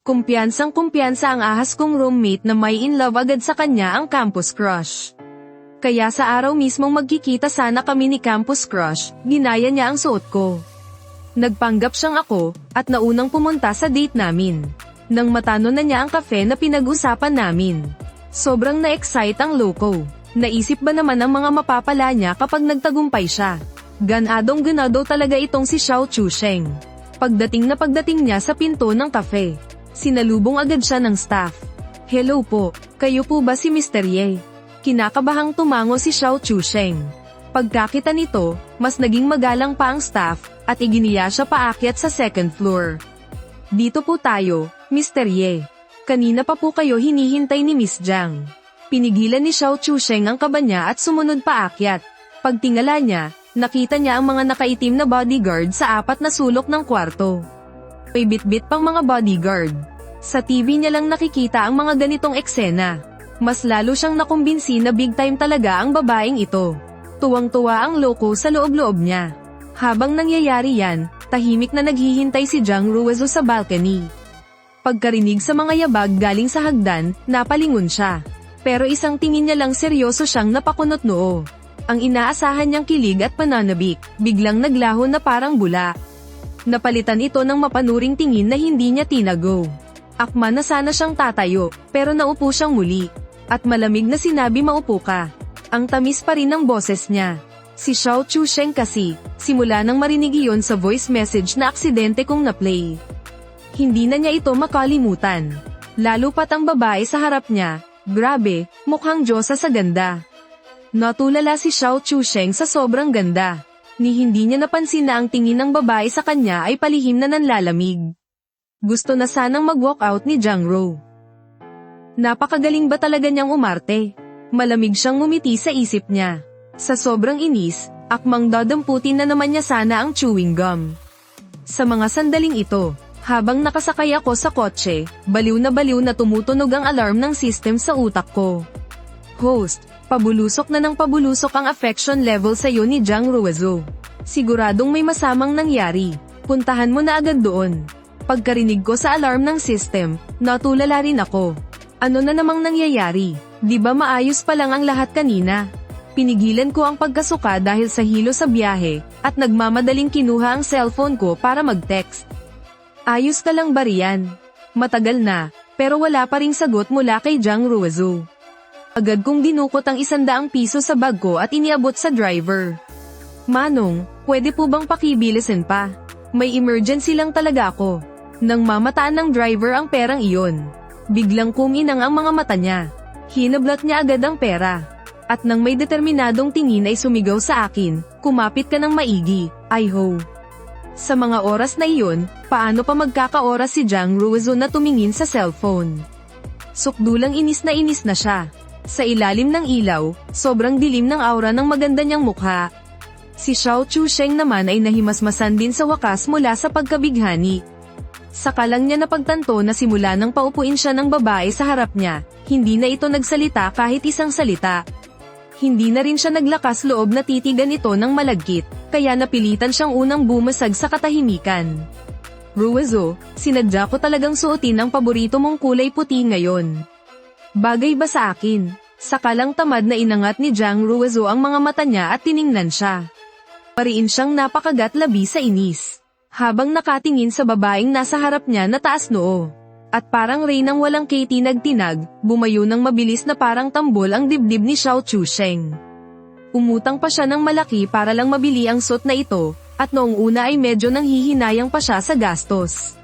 Kumpiyansang-kumpiyansa ang ahas kong roommate na may in love agad sa kanya ang campus crush. Kaya sa araw mismong magkikita sana kami ni campus crush, ginaya niya ang suot ko. Nagpanggap siyang ako, at naunang pumunta sa date namin. Nang matano na niya ang kafe na pinag-usapan namin. Sobrang na-excite ang loko. Naisip ba naman ang mga mapapala niya kapag nagtagumpay siya? Ganadong-ganado talaga itong si Xiao Chusheng. Pagdating niya sa pinto ng kafe, sinalubong agad siya ng staff. "Hello po, kayo po ba si Mr. Ye?" Kinakabahang tumango si Xiao Chusheng. Pagkakita nito, mas naging magalang pa ang staff, at iginiya siya paakyat sa second floor. "Dito po tayo, Mr. Ye. Kanina pa po kayo hinihintay ni Miss Jiang." Pinigilan ni Xiao Chusheng ang kaba niya at sumunod paakyat. Pagtingala niya, nakita niya ang mga nakaitim na bodyguard sa apat na sulok ng kwarto. May bitbit pang mga bodyguard. Sa TV niya lang nakikita ang mga ganitong eksena. Mas lalo siyang nakumbinsi na big time talaga ang babaeng ito. Tuwang-tuwa ang loko sa loob-loob niya. Habang nangyayari yan, tahimik na naghihintay si Jiang Ruizu sa balcony. Pagkarinig sa mga yabag galing sa hagdan, napalingon siya. Pero isang tingin niya lang seryoso siyang napakunot noo. Ang inaasahan niyang kilig at pananabik, biglang naglaho na parang bula. Napalitan ito ng mapanuring tingin na hindi niya tinago. Akma na sana siyang tatayo, pero naupo siyang muli. At malamig na sinabi, "Maupo ka." Ang tamis pa rin ng boses niya. Si Xiao Chusheng kasi, simula nang marinig iyon sa voice message na aksidente kong na-play. Hindi na niya ito makalimutan. Lalo pat ang babae sa harap niya, grabe, mukhang Diyosa sa ganda. Natulala si Xiao Chusheng sa sobrang ganda. Ni hindi niya napansin na ang tingin ng babae sa kanya ay palihim na nanlalamig. Gusto na sanang mag-walk out ni Jiang Ro. Napakagaling ba talaga niyang umarte? Malamig siyang ngumiti sa isip niya. Sa sobrang inis, akmang dadamputin na naman niya sana ang chewing gum. Sa mga sandaling ito, habang nakasakay ako sa kotse, baliw na tumutunog ang alarm ng system sa utak ko. Host, pabulusok na ng pabulusok ang affection level sa iyo ni Jiang Ruizu. Siguradong may masamang nangyari. Puntahan mo na agad doon. Pagkarinig ko sa alarm ng system, natulala rin ako. Ano na namang nangyayari? Di ba maayos pa lang ang lahat kanina? Pinigilan ko ang pagkasuka dahil sa hilo sa biyahe, at nagmamadaling kinuha ang cellphone ko para mag-text. "Ayos ka lang ba riyan?" Matagal na, pero wala pa ring sagot mula kay Jiang Ruizu. Agad kong dinukot ang 100 piso sa bag ko at iniabot sa driver. "Manong, pwede po bang pakibilisin pa? May emergency lang talaga ako." Nang mamataan ng driver ang perang iyon, biglang kuminang ang mga mata niya. Hinablot niya agad ang pera. At nang may determinadong tingin ay sumigaw sa akin, "Kumapit ka ng maigi, Ai-ho." Sa mga oras na iyon, paano pa magkakaoras si Jiang Ruizu na tumingin sa cellphone? Sukdulang inis na siya. Sa ilalim ng ilaw, sobrang dilim ng aura ng maganda niyang mukha. Si Xiao Chusheng naman ay nahimasmasan din sa wakas mula sa pagkabighani. Saka lang niya napagtanto na simula nang paupuin siya ng babae sa harap niya, hindi na ito nagsalita kahit isang salita. Hindi na rin siya naglakas loob na titigan ito ng malagkit, kaya napilitan siyang unang bumasag sa katahimikan. "Ruizu, sinadya ko talagang suotin ang paborito mong kulay puti ngayon. Bagay ba sa akin?" Sakalang tamad na inangat ni Jiang Ruizu ang mga mata niya at tiningnan siya. Pariin siyang napakagat labi sa inis. Habang nakatingin sa babaeng nasa harap niya na taas noo. At parang reynang walang kitinag-tinag, bumayo ng mabilis na parang tambol ang dibdib ni Xiao Chusheng. Umutang pa siya ng malaki para lang mabili ang suit na ito, at noong una ay medyo nanghihinayang pa siya sa gastos.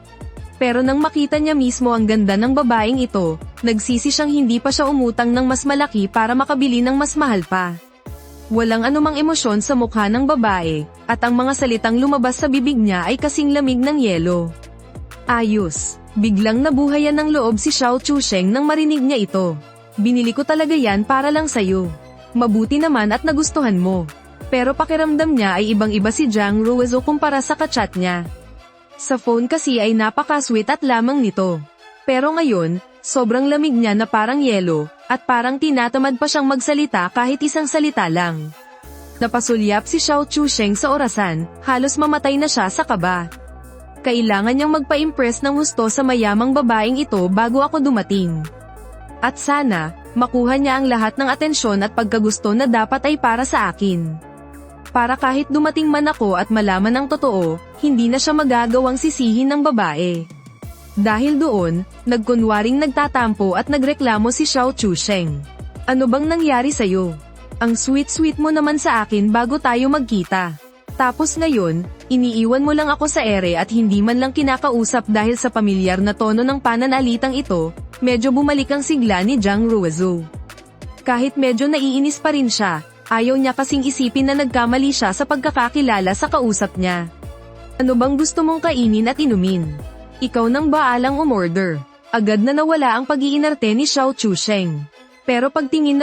Pero nang makita niya mismo ang ganda ng babaeng ito, nagsisi siyang hindi pa siya umutang ng mas malaki para makabili ng mas mahal pa. Walang anumang emosyon sa mukha ng babae, at ang mga salitang lumabas sa bibig niya ay kasing lamig ng yelo. "Ayos." Biglang nabuhayan ng loob si Xiao Chusheng nang marinig niya ito. "Binili ko talaga yan para lang sayo. Mabuti naman at nagustuhan mo." Pero pakiramdam niya ay ibang-iba si Jiang Ruizu kumpara sa kachat niya. Sa phone kasi ay napaka-sweet at lamang nito. Pero ngayon, sobrang lamig niya na parang yelo, at parang tinatamad pa siyang magsalita kahit isang salita lang. Napasulyap si Xiao Chusheng sa orasan, halos mamatay na siya sa kaba. Kailangan niyang magpa-impress ng husto sa mayamang babaeng ito bago ako dumating. At sana, makuha niya ang lahat ng atensyon at pagkagusto na dapat ay para sa akin. Para kahit dumating man ako at malaman ang totoo, hindi na siya magagawang sisihin ng babae. Dahil doon, nagkunwaring nagtatampo at nagreklamo si Xiao Chusheng. Ano bang nangyari sa'yo? Ang sweet-sweet mo naman sa akin bago tayo magkita. Tapos ngayon, iniiwan mo lang ako sa ere at hindi man lang kinakausap dahil sa pamilyar na tono ng pananalitang ito, medyo bumalik ang sigla ni Jiang Ruozhou. Kahit medyo naiinis pa rin siya, ayaw niya kasing isipin na nagkamali siya sa pagkakakilala sa kausap niya. Ano bang gusto mong kainin at inumin? Ikaw nang baalang umorder. Agad na nawala ang pag-iinarte ni Xiao Chusheng. Pero pagtingin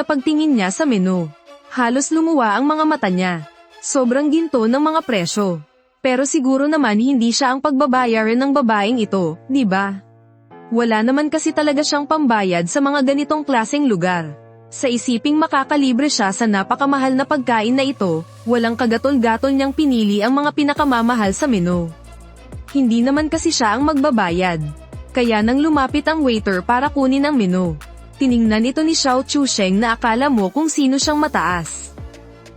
niya sa menu, halos lumuwa ang mga mata niya. Sobrang ginto ng mga presyo. Pero siguro naman hindi siya ang pagbabayaran ng babaeng ito, di ba? Wala naman kasi talaga siyang pambayad sa mga ganitong klaseng lugar. Sa isiping makakalibre siya sa napakamahal na pagkain na ito, walang kagatol-gatol niyang pinili ang mga pinakamamahal sa menu. Hindi naman kasi siya ang magbabayad. Kaya nang lumapit ang waiter para kunin ang menu, tiningnan ito ni Xiao Chusheng na akala mo kung sino siyang mataas.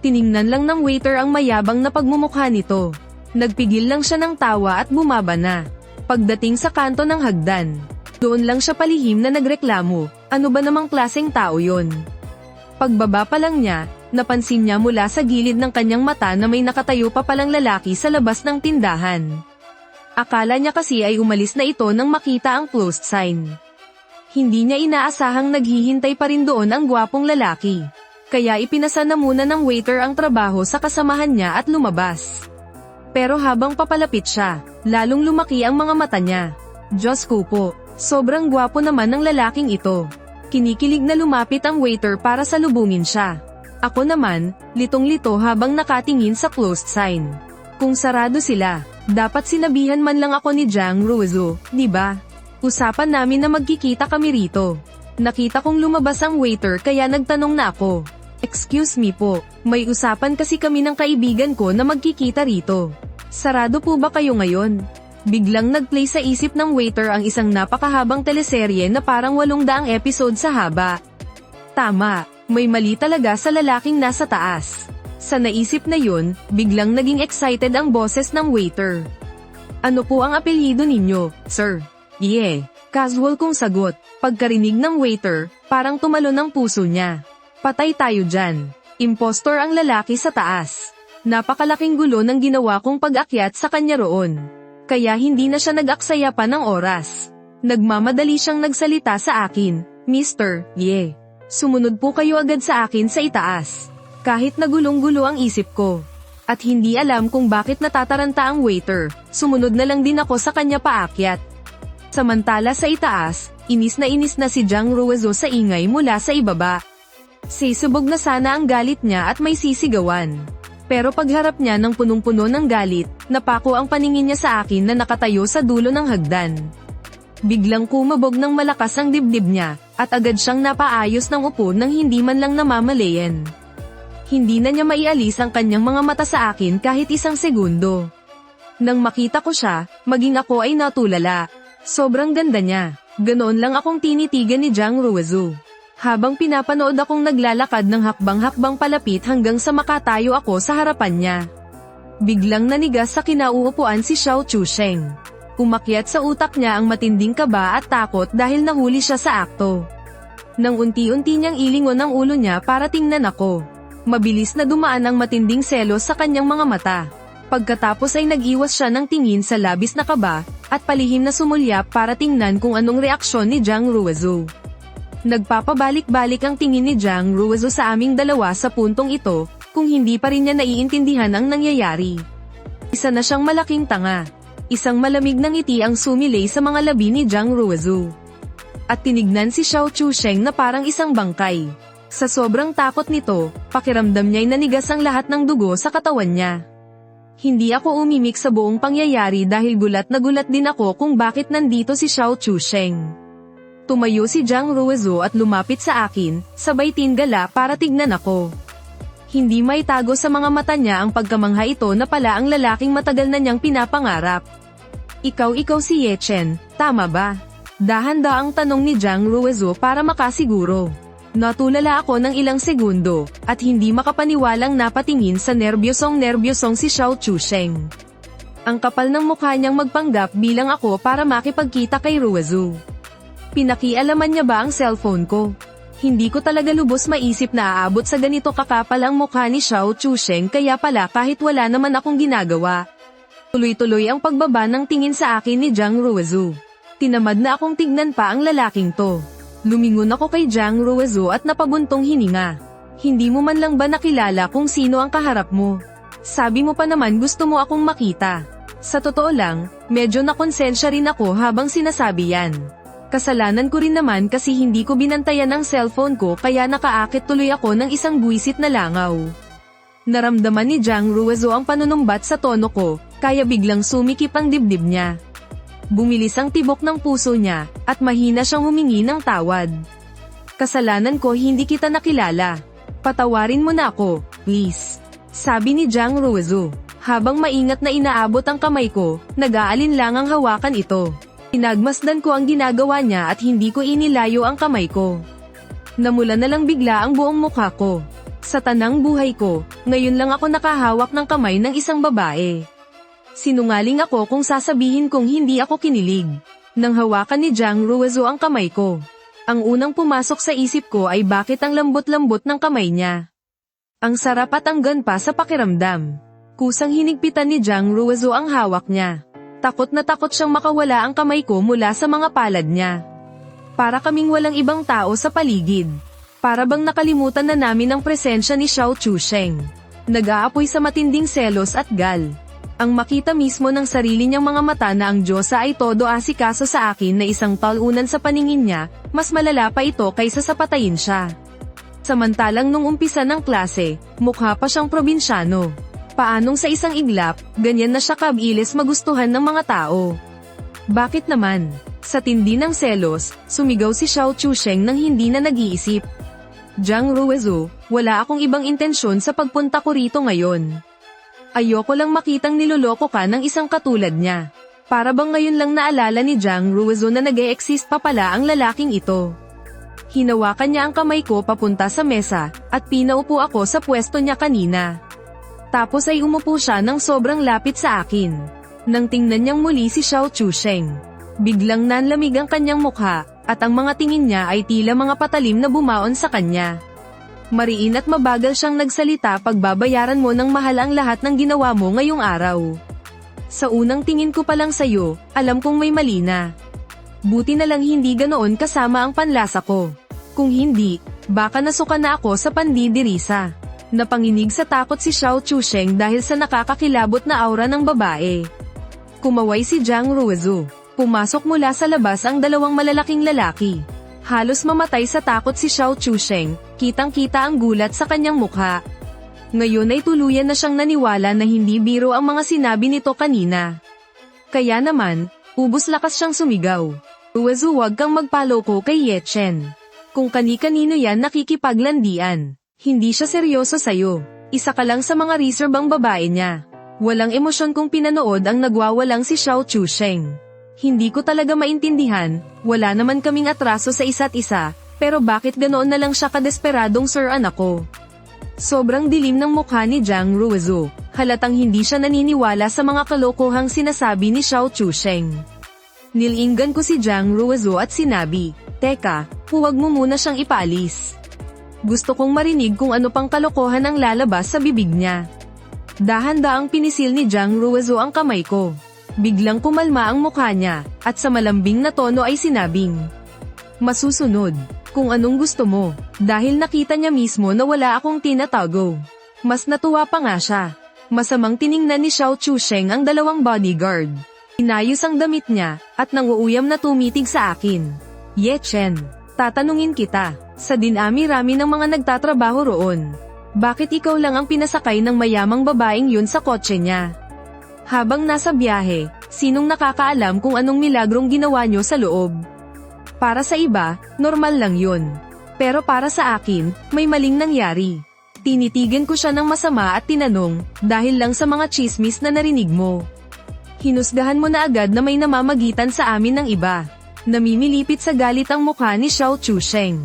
Tiningnan lang ng waiter ang mayabang na pagmumukha nito. Nagpigil lang siya ng tawa at bumaba na. Pagdating sa kanto ng hagdan, doon lang siya palihim na nagreklamo, ano ba namang klaseng tao yon? Pagbaba pa lang niya, napansin niya mula sa gilid ng kanyang mata na may nakatayo pa palang lalaki sa labas ng tindahan. Akala niya kasi ay umalis na ito nang makita ang closed sign. Hindi niya inaasahang naghihintay pa rin doon ang gwapong lalaki. Kaya ipinasa na muna ng waiter ang trabaho sa kasamahan niya at lumabas. Pero habang papalapit siya, lalong lumaki ang mga mata niya. Diyos ko po, sobrang gwapo naman ng lalaking ito. Kinikilig na lumapit ang waiter para salubungin siya. Ako naman, litong-lito habang nakatingin sa closed sign. Kung sarado sila, dapat sinabihan man lang ako ni Jiang Ruozhou, di ba? Usapan namin na magkikita kami rito. Nakita kong lumabas ang waiter kaya nagtanong na ako. Excuse me po, may usapan kasi kami ng kaibigan ko na magkikita rito. Sarado po ba kayo ngayon? Biglang nag-play sa isip ng waiter ang isang napakahabang teleserye na parang 800 episode sa haba. Tama, may mali talaga sa lalaking nasa taas. Sa naisip na yun, biglang naging excited ang boses ng waiter. Ano po ang apelyido ninyo, sir? Yeah, casual kong sagot. Pagkarinig ng waiter, parang tumalon ang puso niya. Patay tayo dyan. Impostor ang lalaki sa taas. Napakalaking gulo ng ginawa kong pag-akyat sa kanya roon. Kaya hindi na siya nag-aksaya pa ng oras. Nagmamadali siyang nagsalita sa akin, Mr. Yeah. Sumunod po kayo agad sa akin sa itaas. Kahit nagulong-gulo ang isip ko. At hindi alam kung bakit natataranta ang waiter, sumunod na lang din ako sa kanya paakyat. Samantala sa itaas, inis na si Jiang Ruozhou sa ingay mula sa ibaba. Sisubog na sana ang galit niya at may sisigawan. Pero pagharap niya ng punong-puno ng galit, napako ang paningin niya sa akin na nakatayo sa dulo ng hagdan. Biglang kumabog ng malakas ang dibdib niya, at agad siyang napaayos ng upo nang hindi man lang namamalayan. Hindi na niya maialis ang kanyang mga mata sa akin kahit isang segundo. Nang makita ko siya, maging ako ay natulala. Sobrang ganda niya. Ganoon lang akong tinitigan ni Jiang Ruozhou. Habang pinapanood akong naglalakad ng hakbang-hakbang palapit hanggang sa makatayo ako sa harapan niya. Biglang nanigas sa kinauupuan si Xiao Chusheng. Umakyat sa utak niya ang matinding kaba at takot dahil nahuli siya sa akto. Nang unti-unti niyang ilingon ang ulo niya para tingnan ako. Mabilis na dumaan ang matinding selos sa kanyang mga mata. Pagkatapos ay nag-iwas siya ng tingin sa labis na kaba, at palihim na sumulyap para tingnan kung anong reaksyon ni Jiang Ruozhou. Nagpapabalik-balik ang tingin ni Jiang Ruozhou sa aming dalawa sa puntong ito, kung hindi pa rin niya naiintindihan ang nangyayari. Isa na siyang malaking tanga. Isang malamig na ngiti ang sumilay sa mga labi ni Jiang Ruozhou. At tinignan si Xiao Chusheng na parang isang bangkay. Sa sobrang takot nito, pakiramdam niya'y nanigas ang lahat ng dugo sa katawan niya. Hindi ako umimik sa buong pangyayari dahil gulat na gulat din ako kung bakit nandito si Xiao Chusheng. Tumayo si Jiang Ruozhou at lumapit sa akin, sabay tingala para tignan ako. Hindi maitago sa mga mata niya ang pagkamangha ito na pala ang lalaking matagal na niyang pinapangarap. Ikaw si Ye Chen, tama ba? Dahan-daang tanong ni Jiang Ruizu para makasiguro. Natulala ako ng ilang segundo, at hindi makapaniwalang napatingin sa nerbyosong si Xiao Chusheng. Ang kapal ng mukha niyang magpanggap bilang ako para makipagkita kay Ruizu. Pinakialaman niya ba ang cellphone ko? Hindi ko talaga lubos maisip na aabot sa ganito kakapal ang mukha ni Xiao Chusheng, kaya pala kahit wala naman akong ginagawa. Tuloy-tuloy ang pagbaba ng tingin sa akin ni Jiang Ruizu. Tinamad na akong tignan pa ang lalaking to. Lumingon ako kay Jiang Ruizu at napabuntong hininga. Hindi mo man lang ba nakilala kung sino ang kaharap mo? Sabi mo pa naman gusto mo akong makita. Sa totoo lang, medyo nakonsensya rin ako habang sinasabi yan. Kasalanan ko rin naman kasi hindi ko binantayan ang cellphone ko, kaya nakaakit tuloy ako ng isang buwisit na langaw. Naramdaman ni Jiang Ruizu ang panunumbat sa tono ko, kaya biglang sumikip ang dibdib niya. Bumilis ang tibok ng puso niya, at mahina siyang humingi ng tawad. Kasalanan ko hindi kita nakilala. Patawarin mo na ako, please. Sabi ni Jiang Ruizu. Habang maingat na inaabot ang kamay ko, nag-aalinlangang hawakan ito. Pinagmasdan ko ang ginagawa niya at hindi ko inilayo ang kamay ko. Namula na lang bigla ang buong mukha ko. Sa tanang buhay ko, ngayon lang ako nakahawak ng kamay ng isang babae. Sinungaling ako kung sasabihin kong hindi ako kinilig. Nang hawakan ni Jiang Ruizu ang kamay ko, ang unang pumasok sa isip ko ay bakit ang lambot-lambot ng kamay niya. Ang sarap at ang ganpa sa pakiramdam. Kusang hinigpitan ni Jiang Ruizu ang hawak niya. Takot na takot siyang makawala ang kamay ko mula sa mga palad niya. Para kaming walang ibang tao sa paligid. Para bang nakalimutan na namin ang presensya ni Xiao Chusheng. Nag-aapoy sa matinding selos at gal. Ang makita mismo ng sarili niyang mga mata na ang Diyosa ay todo asikaso sa akin na isang talunan sa paningin niya, mas malala pa ito kaysa sa patayin siya. Samantalang nung umpisa ng klase, mukha pa siyang probinsyano. Paanong sa isang iglap, ganyan na siya kabilis magustuhan ng mga tao? Bakit naman? Sa tindi ng selos, sumigaw si Xiao Chusheng nang hindi na nag-iisip. Jiang Ruizu, wala akong ibang intensyon sa pagpunta ko rito ngayon. Ayoko lang makitang niloloko ka ng isang katulad niya. Para bang ngayon lang naalala ni Jiang Ruizu na nag-e-exist pa pala ang lalaking ito. Hinawakan niya ang kamay ko papunta sa mesa, at pinaupo ako sa pwesto niya kanina. Tapos ay umupo siya ng sobrang lapit sa akin. Nang tingnan niyang muli si Xiao Chusheng, biglang nanlamig ang kanyang mukha, at ang mga tingin niya ay tila mga patalim na bumaon sa kanya. Mariin at mabagal siyang nagsalita, pagbabayaran mo ng mahal ang lahat ng ginawa mo ngayong araw. Sa unang tingin ko pa lang sa'yo, alam kong may mali na. Buti na lang hindi ganoon kasama ang panlasa ko. Kung hindi, baka nasuka na ako sa pandidirisa. Napanginig sa takot si Xiao Chusheng dahil sa nakakakilabot na aura ng babae. Kumaway si Jiang Ruizu. Pumasok mula sa labas ang dalawang malalaking lalaki. Halos mamatay sa takot si Xiao Chusheng, kitang-kita ang gulat sa kanyang mukha. Ngayon ay tuluyan na siyang naniwala na hindi biro ang mga sinabi nito kanina. Kaya naman, ubos lakas siyang sumigaw. Ruizu, wag kang magpaloko kay Ye Chen. Kung kani-kanino yan nakikipaglandian, hindi siya seryoso sa'yo. Isa ka lang sa mga reserbang babae niya. Walang emosyon kung pinanood ang nagwawalang si Xiao Chusheng. Hindi ko talaga maintindihan, wala naman kaming atraso sa isa't isa, pero bakit ganoon na lang siya kadesperadong sir-an ako? Sobrang dilim ng mukha ni Jiang Ruizu, halatang hindi siya naniniwala sa mga kalokohang sinasabi ni Xiao Chusheng. Nilinggan ko si Jiang Ruizu at sinabi, "Teka, huwag mo muna siyang ipaalis. Gusto kong marinig kung ano pang kalokohan ang lalabas sa bibig niya." Dahan-daang pinisil ni Jiang Ruizu ang kamay ko. Biglang kumalma ang mukha niya, at sa malambing na tono ay sinabing, "Masusunod, kung anong gusto mo," dahil nakita niya mismo na wala akong tinatago. Mas natuwa pa nga siya. Masamang tiningnan ni Xiao Chusheng ang dalawang bodyguard. Inayos ang damit niya, at nanguuyam na tumitig sa akin. "Ye Chen, tatanungin kita, sa dinami-rami ng mga nagtatrabaho roon, bakit ikaw lang ang pinasakay ng mayamang babaeng yun sa kotse niya? Habang nasa biyahe, sinong nakakaalam kung anong milagrong ginawa niyo sa loob? Para sa iba, normal lang yun. Pero para sa akin, may maling nangyari." Tinitigan ko siya ng masama at tinanong, "Dahil lang sa mga chismis na narinig mo, Hinusgahan mo na agad na may namamagitan sa amin ng iba. Namimilipit sa galit ang mukha ni Xiao Chusheng.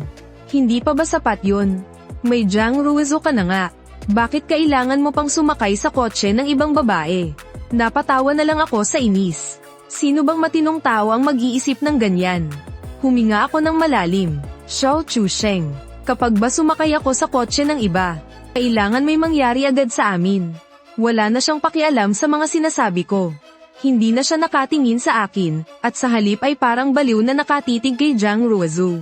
Hindi pa ba sapat yun? May Jiang Ruizu ka na nga. Bakit kailangan mo pang sumakay sa kotse ng ibang babae? Napatawa na lang ako sa inis. Sino bang matinong tao ang mag-iisip ng ganyan? Huminga ako ng malalim. Xiao Chusheng, kapag ba sumakay ako sa kotse ng iba, kailangan may mangyari agad sa amin. Wala na siyang pakialam sa mga sinasabi ko. Hindi na siya nakatingin sa akin, at sa halip ay parang baliw na nakatitig kay Jiang Ruizu.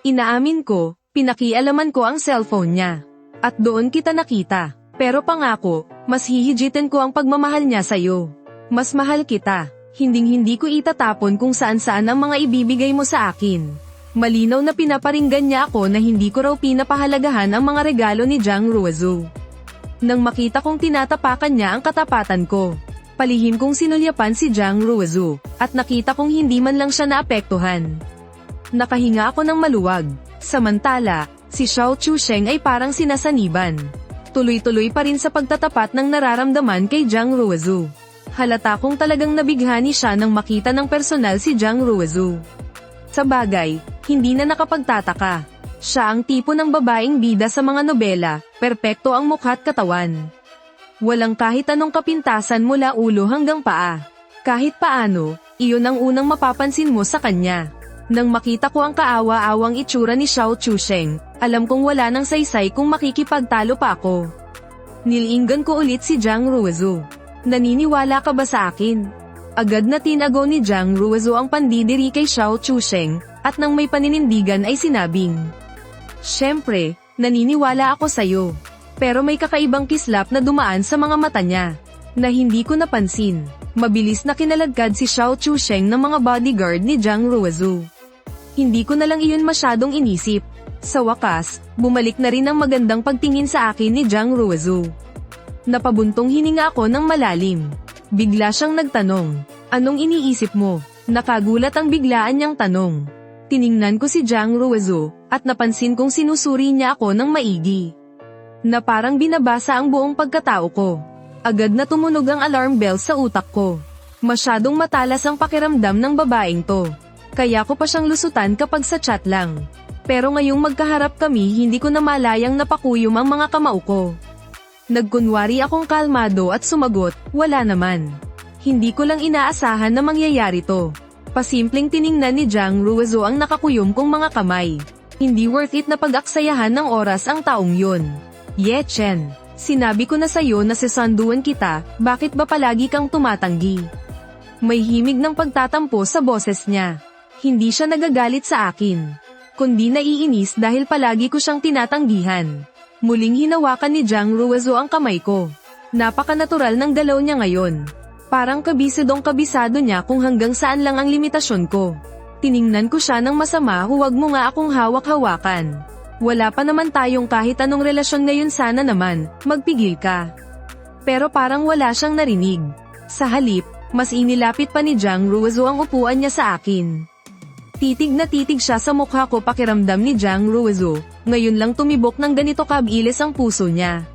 Inaamin ko, pinakialaman ko ang cellphone niya. At doon kita nakita. Pero pangako, mas hihigitin ko ang pagmamahal niya sa'yo. Mas mahal kita. Hinding-hindi ko itatapon kung saan-saan ang mga ibibigay mo sa akin. Malinaw na pinaparinggan niya ako na hindi ko raw pinapahalagahan ang mga regalo ni Jiang Ruizu. Nang makita kong tinatapakan niya ang katapatan ko, palihim kong sinulyapan si Jiang Ruizu, at nakita kong hindi man lang siya naapektuhan. Nakahinga ako ng maluwag. Samantala, si Xiao Chusheng ay parang sinasaniban. Tuloy-tuloy pa rin sa pagtatapat ng nararamdaman kay Jiang Ruizu. Halata kong talagang nabighani siya nang makita ng personal si Jiang Ruizu. Sa bagay, hindi na nakapagtataka. Siya ang tipo ng babaeng bida sa mga nobela, perpekto ang mukha't katawan. Walang kahit anong kapintasan mula ulo hanggang paa. Kahit paano, iyon ang unang mapapansin mo sa kanya. Nang makita ko ang kaawa-awang itsura ni Xiao Chusheng, alam kong wala nang saysay kung makikipagtalo pa ako. Nilinggan ko ulit si Jiang Ruizu. Naniniwala ka ba sa akin? Agad na tinago ni Jiang Ruizu ang pandidiri kay Xiao Chusheng, at nang may paninindigan ay sinabing, "Siyempre, naniniwala ako sa'yo." Pero may kakaibang kislap na dumaan sa mga mata niya, na hindi ko napansin. Mabilis na kinalagkad si Xiao Chusheng ng mga bodyguard ni Jiang Ruizu. Hindi ko na lang iyon masyadong inisip. Sa wakas, bumalik na rin ang magandang pagtingin sa akin ni Jiang Ruizu. Napabuntong hininga ako ng malalim. Bigla siyang nagtanong, "Anong iniisip mo?" Nakagulat ang biglaan niyang tanong. Tiningnan ko si Jiang Ruizu, at napansin kong sinusuri niya ako ng maigi. Na parang binabasa ang buong pagkatao ko. Agad na tumunog ang alarm bell sa utak ko. Masyadong matalas ang pakiramdam ng babaeng to. Kaya ko pa siyang lusutan kapag sa chat lang. Pero ngayong magkaharap kami hindi ko na malayang napakuyom ang mga kamao ko. Nagkunwari akong kalmado at sumagot, "Wala naman." Hindi ko lang inaasahan na mangyayari to. Pasimpleng tiningnan ni Jiang Ruizu ang nakakuyom kong mga kamay. Hindi worth it na pag-aksayahan ng oras ang taong yun. "Ye Chen, sinabi ko na sa'yo na sesanduan kita, bakit ba palagi kang tumatanggi?" May himig ng pagtatampo sa boses niya. Hindi siya nagagalit sa akin, kundi naiinis dahil palagi ko siyang tinatanggihan. Muling hinawakan ni Jiang Ruizu ang kamay ko. Napaka-natural ng galaw niya ngayon. Parang kabisadong kabisado niya kung hanggang saan lang ang limitasyon ko. Tiningnan ko siya ng masama, "Huwag mo nga akong hawak-hawakan. Wala pa naman tayong kahit anong relasyon ngayon, sana naman, magpigil ka." Pero parang wala siyang narinig. Sa halip, mas inilapit pa ni Jiang Ruizu ang upuan niya sa akin. Titig na titig siya sa mukha ko, pakiramdam ni Jiang Ruizu. Ngayon lang tumibok ng ganito kabilis ang puso niya.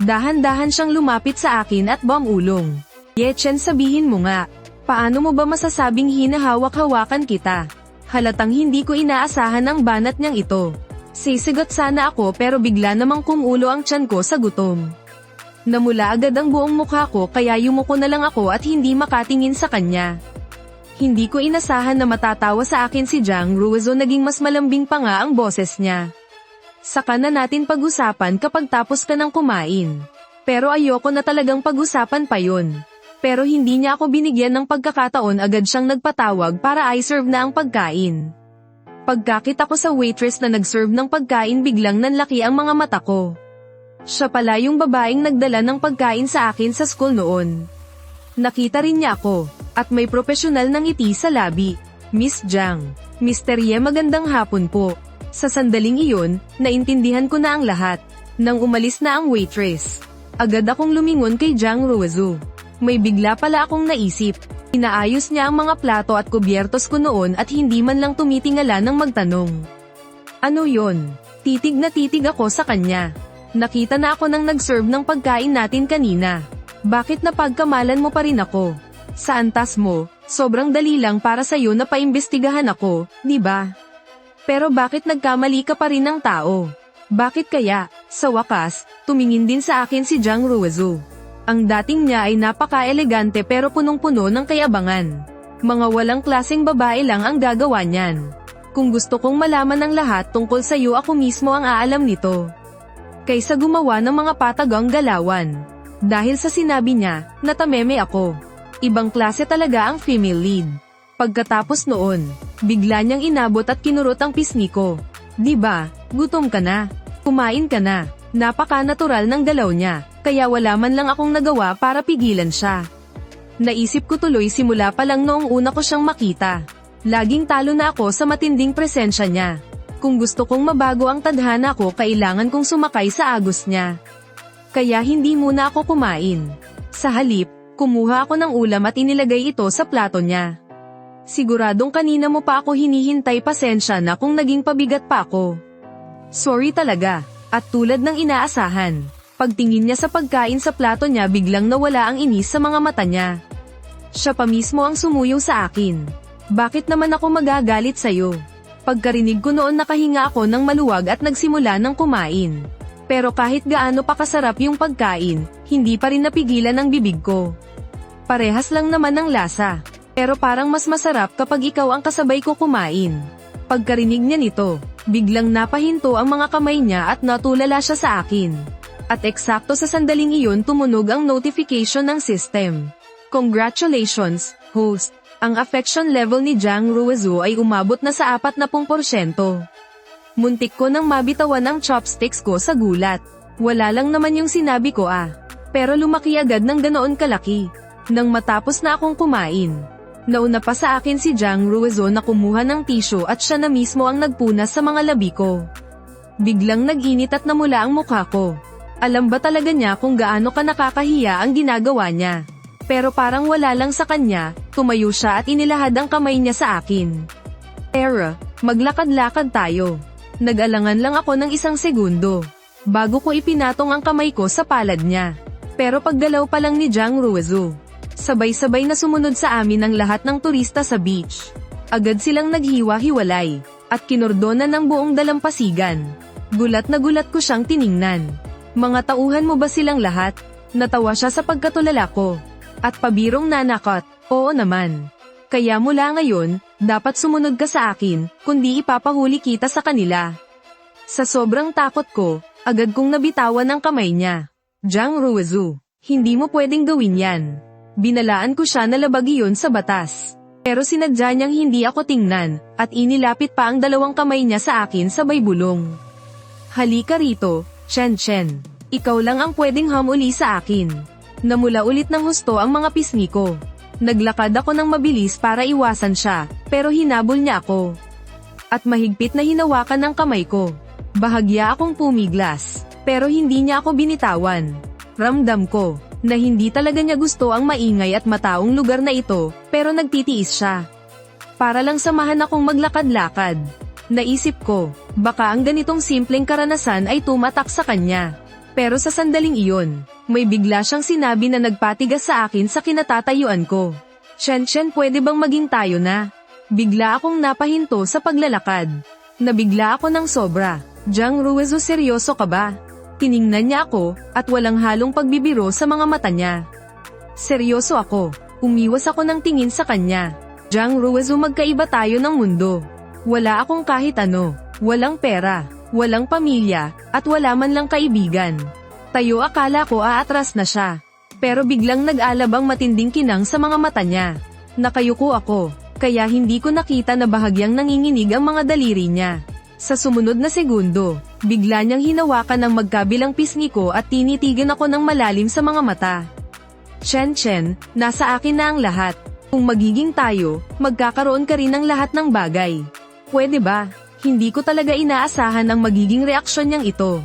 Dahan-dahan siyang lumapit sa akin at bumulong. "Ye Chen, sabihin mo nga, paano mo ba masasabing hinahawak-hawakan kita?" Halatang hindi ko inaasahan ang banat niyang ito. Sisigot sana ako pero bigla namang kumulo ang tiyan ko sa gutom. Namula agad ang buong mukha ko kaya yumuko na lang ako at hindi makatingin sa kanya. Hindi ko inasahan na matatawa sa akin si Jiang Ruizu, naging mas malambing pa nga ang boses niya. "Saka na natin pag-usapan kapag tapos ka ng kumain." Pero ayoko na talagang pag-usapan pa yun. Pero hindi niya ako binigyan ng pagkakataon, agad siyang nagpatawag para i-serve na ang pagkain. Pagkakita ko sa waitress na nag-serve ng pagkain, biglang nanlaki ang mga mata ko. Siya pala yung babaeng nagdala ng pagkain sa akin sa school noon. Nakita rin niya ako, at may profesional na ngiti sa labi. "Miss Jiang, Mr. Ye, magandang hapon po." Sa sandaling iyon, naintindihan ko na ang lahat. Nang umalis na ang waitress, agad akong lumingon kay Jiang Ruizu. May bigla pala akong naisip. Inaayos niya ang mga plato at kubyertos ko noon at hindi man lang tumitingala ng magtanong. "Ano yon?" Titig na titig ako sa kanya. "Nakita na ako nang nag-serve ng pagkain natin kanina. Bakit napagkamalan mo pa rin ako?" Sa antas mo, sobrang dali lang para sa'yo na paimbestigahan ako, di ba? Pero bakit nagkamali ka pa rin ng tao? Bakit kaya, sa wakas, tumingin din sa akin si Jiang Ruizu. Ang dating niya ay napaka-elegante pero punong-puno ng kayabangan. Mga walang klaseng babae lang ang gagawa niyan. Kung gusto kong malaman ng lahat tungkol sa'yo, ako mismo ang aalam nito. Kaysa gumawa ng mga patagang galawan. Dahil sa sinabi niya, natameme ako. Ibang klase talaga ang female lead. Pagkatapos noon, bigla niyang inabot at kinurot ang pisngi ko. Diba, gutom ka na? Kumain ka na? Napaka-natural ng galaw niya, kaya wala man lang akong nagawa para pigilan siya. Naisip ko tuloy simula pa lang noong una ko siyang makita. Laging talo na ako sa matinding presensya niya. Kung gusto kong mabago ang tadhana ko, kailangan kong sumakay sa agos niya. Kaya hindi muna ako kumain. Sa halip, kumuha ako ng ulam at inilagay ito sa plato niya. Siguradong kanina mo pa ako hinihintay, pasensya na kung naging pabigat pa ako. Sorry talaga, at tulad ng inaasahan, pagtingin niya sa pagkain sa plato niya, biglang nawala ang inis sa mga mata niya. Siya pa mismo ang sumuyaw sa akin. Bakit naman ako magagalit sa'yo? Pagkarinig ko noon, nakahinga ako ng maluwag at nagsimula ng kumain. Pero kahit gaano pa kasarap yung pagkain, hindi pa rin napigilan ang bibig ko. Parehas lang naman ng lasa. Pero parang mas masarap kapag ikaw ang kasabay ko kumain. Pagkarinig niya nito, biglang napahinto ang mga kamay niya at natulala siya sa akin. At eksakto sa sandaling iyon, tumunog ang notification ng system. Congratulations, host! Ang affection level ni Jiang Ruizu ay umabot na sa 40%. Muntik ko nang mabitawan ang chopsticks ko sa gulat. Wala lang naman yung sinabi ko Pero lumaki agad ng ganoon kalaki. Nang matapos na akong kumain, nauna pa sa akin si Jiang Ruizu na kumuha ng tissue at siya na mismo ang nagpunas sa mga labi ko. Biglang nag-init at namula ang mukha ko. Alam ba talaga niya kung gaano ka nakakahiya ang ginagawa niya? Pero parang wala lang sa kanya, tumayo siya at inilahad ang kamay niya sa akin. Tara, maglakad-lakad tayo. Nag-alangan lang ako ng 1 segundo, bago ko ipinatong ang kamay ko sa palad niya. Pero paggalaw pa lang ni Jiang Ruizu, sabay-sabay na sumunod sa amin ang lahat ng turista sa beach. Agad silang naghiwa-hiwalay, at kinordonan ng buong dalampasigan. Gulat na gulat ko siyang tiningnan. Mga tauhan mo ba silang lahat? Natawa siya sa pagkatulala ko. At pabirong nanakot, oo naman. Kaya mula ngayon, dapat sumunod ka sa akin, kundi ipapahuli kita sa kanila. Sa sobrang takot ko, agad kong nabitawan ang kamay niya. Jiang Ruizu, hindi mo pwedeng gawin yan. Binalaan ko siya na labag iyon sa batas. Pero sinadya niyang hindi ako tingnan, at inilapit pa ang 2 kamay niya sa akin sabay bulong. Halika rito, Chen Chen. Ikaw lang ang pwedeng hamuli sa akin. Namula ulit ng husto ang mga pisngi ko. Naglakad ako ng mabilis para iwasan siya, pero hinabol niya ako. At mahigpit na hinawakan ang kamay ko. Bahagya akong pumiglas, pero hindi niya ako binitawan. Ramdam ko na hindi talaga niya gusto ang maingay at mataong lugar na ito, pero nagtitiis siya. Para lang samahan akong maglakad-lakad. Naisip ko, baka ang ganitong simpleng karanasan ay tumatak sa kanya. Pero sa sandaling iyon, may bigla siyang sinabi na nagpatigas sa akin sa kinatatayuan ko. Chen Chen, pwede bang maging tayo na? Bigla akong napahinto sa paglalakad. Nabigla ako ng sobra. Jiang Ruizu, seryoso ka ba? Tiningnan niya ako, at walang halong pagbibiro sa mga mata niya. Seryoso ako. Umiwas ako ng tingin sa kanya. Jiang Ruizu, magkaiba tayo ng mundo. Wala akong kahit ano. Walang pera. Walang pamilya, at wala man lang kaibigan. Tayo, akala ko aatras na siya. Pero biglang nag-alabang matinding kinang sa mga mata niya. Nakayuko ako, kaya hindi ko nakita na bahagyang nanginginig ang mga daliri niya. Sa sumunod na segundo, bigla niyang hinawakan ang magkabilang pisngi ko at tinitigan ako ng malalim sa mga mata. Chen Chen, nasa akin na ang lahat. Kung magiging tayo, magkakaroon ka rin ng lahat ng bagay. Pwede ba? Hindi ko talaga inaasahan ang magiging reaksyon niyang ito.